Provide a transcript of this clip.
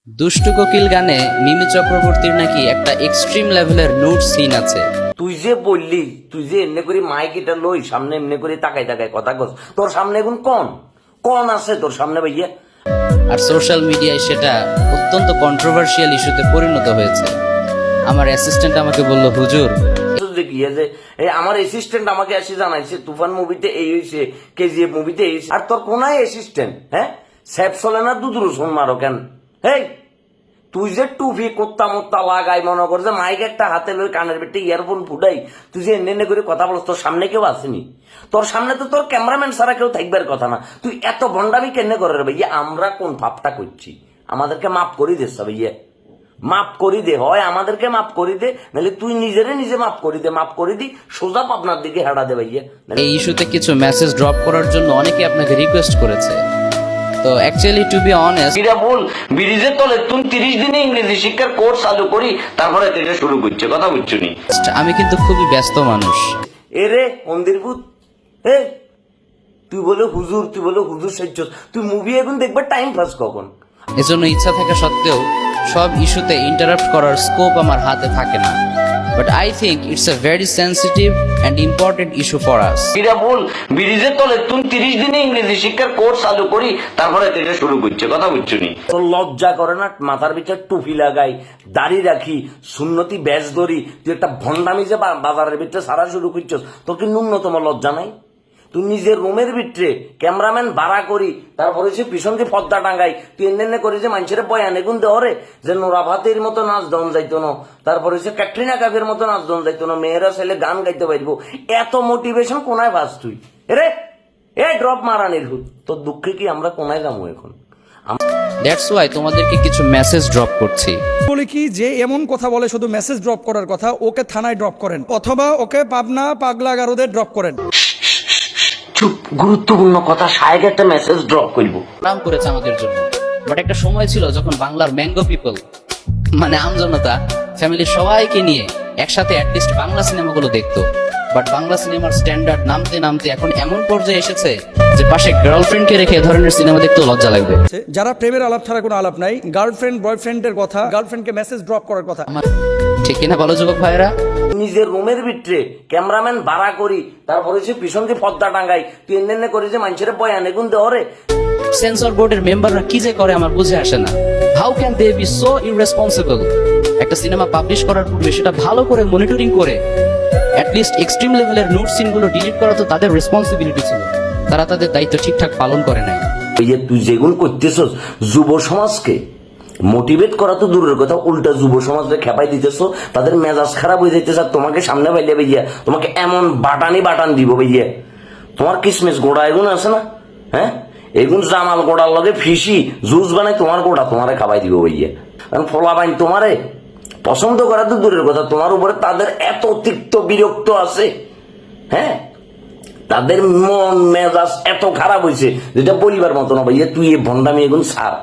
দুষ্টু কোকিল গানে মিমি চক্রবর্তীর নাকি একটা এক্সট্রিম লেভেলের নুড সিন আছে। তুই যে বললি তুই যে এমনি করে মাইক এটা লই সামনে এমনি করে তাকাই তাকাই কথা কস, তোর সামনে এখন কোন আছে তোর সামনে ভাইয়া? আর সোশ্যাল মিডিয়ায় সেটা অত্যন্ত কন্ট্রোভার্সিয়াল ইস্যুতে পরিণত হয়েছে। আমার অ্যাসিস্ট্যান্ট আমাকে বলল, হুজুর আমার অ্যাসিস্ট্যান্ট আমাকে এসে জানাইছে তুফান মুভিতে এই হয়েছে, কেজিএফ মুভিতে এই হয়েছে। আর তোর কোনায় অ্যাসিস্ট্যান্ট? হ্যাঁ, স্যাপ চলে না দুধ রসুন মারো কেন? হেই, তুই যে টুপি কোত্তা মোত্তা লাগাই মনে কর যে মাইক একটা হাতে লই কানের ভিতরে ইয়ারফোন ফুটাই, তুই যে এনে করে কথা বলছ, তোর সামনে কেউ আসেনি? তোর সামনে তো তোর ক্যামেরাম্যান ছাড়া কেউ থাকবার কথা না। তুই এত ভণ্ডামি কেনে করে রে ভাইয়া? আমরা কোন পাপটা করছি? আমাদেরকে মাফ করি দে ভাইয়া, মাফ করি দে, হয় আমাদেরকে মাফ করি দে, নাহলে তুই নিজে মাফ করি দে। মাফ করি দি, সোজা আপনার দিকে হেঁটা দে ভাইয়া। এই ইস্যুতে কিছু মেসেজ ড্রপ করার জন্য অনেকে আপনাকে রিকোয়েস্ট করেছে। তো অ্যাকচুয়ালি টু বি অনেস্ট, এরা বল ব্রিজের তলে তুমি 30 দিনে ইংরেজি শিক্ষার কোর্স চালু করি, তারপরে এটা শুরু করছে, কথা বুঝছো নি? আমি কিন্তু খুবই ব্যস্ত মানুষ। এরে মন্দিরভূত, হে তুই বলে হুজুর, তুই বলে হুজুর সেজছ, তুই মুভি এখন দেখবে টাইম পাস কখন? এজন্য ইচ্ছা থাকা সত্ত্বেও সব ইস্যুতে ইন্টারাপ্ট করার স্কোপ আমার হাতে থাকে না। But I think it's a very sensitive and important issue for us. এরা বল ব্রিজের তলে তুমি 30 দিনে ইংরেজি শিক্ষার কোর্স চালু করি, তারপরে এটা শুরু করছে, কথা বুঝছো নি? তোর লজ্জা করে না? মাথার ভিতরে টুপি লাগাই, দাড়ি রাখি, সুন্নতি ব্যাস ধরি, তুই একটা ভণ্ডামি যে বাজারের ভিতরে সারা শুরু করছস, তোর কি ন্যূনতম লজ্জা নাই? তুই নিজের রুমের ভিতরে ক্যামেরাম্যান ভাড়া করি, তারপরে সে পিছনকে পর্দা টাঙ্গাই, তুই এনে করি যে মানুষের বয়ানে গুন দেওয়ারে যে নোরা ভাতের মতো নাচ দন যাইতো না, তারপরে সে ক্যাটরিনা কাফের মতো নাচ দন যাইতো না, মেয়েরা ছেলে গান গাইতে পারব, এত মোটিভেশন কোনায় ভাস তুই? রে এ ড্রপ মারানির হুত, তোর দুঃখে কি আমরা কোনায় যাবো এখন? দ্যাটস ওয়াই তোমাদেরকে কিছু মেসেজ ড্রপ করছি। বলি কি যে এমন কথা বলে শুধু মেসেজ ড্রপ করার কথা, ওকে থানায় ড্রপ করেন অথবা ওকে পাবনা পাগলা গারদে ড্রপ করেন। চুপ, গুরুত্বপূর্ণ কথা, সাহেব একটা মেসেজ ড্রপ করবো। নাম করেছে আমাদের জন্য, বাট একটা সময় ছিল যখন বাংলার ম্যাঙ্গো পিপল মানে আমজনতা ফ্যামিলির সবাইকে নিয়ে একসাথে অ্যাটলিস্ট বাংলা সিনেমাগুলো দেখতো। বাট বাংলা সিনেমার স্ট্যান্ডার্ড নামতে নামতে এখন এমন পর্যায়ে এসেছে যে পাশে গার্লফ্রেন্ডকে রেখে এ ধরনের সিনেমা দেখতেও লজ্জা লাগবে। যারা প্রেমের আলাপ ছাড়া কোনো আলাপ নাই, গার্লফ্রেন্ড বয়ফ্রেন্ডের কথা, গার্লফ্রেন্ডকে মেসেজ ড্রপ করার কথা। আমার ঠিক কিনা বলো যুবক ভাইরা? নিজের রুমের ভিতরে ক্যামেরাম্যান ভাড়া করি, তারপরে সে পিছনকে পর্দা টাঙ্গাই, তুই এনে করি যে মানুষের বয়ানে গুন দেওয়ারে। সেন্সর বোর্ডের মেম্বাররা কি যে করে আমার বুঝে আসে না। How can they be so irresponsible? একটা সিনেমা পাবলিশ করার পূর্বে সেটা ভালো করে মনিটরিং করে অ্যাটলিস্ট এক্সট্রিম লেভেলের নোট সিনগুলো ডিলিট করা তো তাদের রেসপন্সিবিলিটি ছিল। তারা তাদের দায়িত্ব ঠিকঠাক পালন করে নাই। এই যে তুই যেগুলো করতেছস যুব সমাজকে মোটিভেট করা তো দূরের কথা, উল্টা যুব সমাজকে খেপাই দিতেছ, তাদের মেজাজ খারাপ হয়ে যাইতেছে। আর তোমাকে সামনে পাইলে ভাইয়া তোমাকে এমন বাটান দিব ভাইয়া, তোমার কিসমিস গোড়া এগুন আছে না, হ্যাঁ, এগুন জামাল গোড়ার লগে ফিসি জুস বানাই তোমার গোড়া তোমারে খাবাই দিব ভাইয়া। কারণ ফলা বাইন তোমারে পছন্দ করা তো দূরের কথা, তোমার উপরে তাদের এত তিক্ত বিরক্ত আছে, হ্যাঁ, তাদের মন মেজাজ এত খারাপ হয়েছে যেটা বলিবার মতো না ভাইয়া। তুই এ ভণ্ডামি এগুন ছাড়।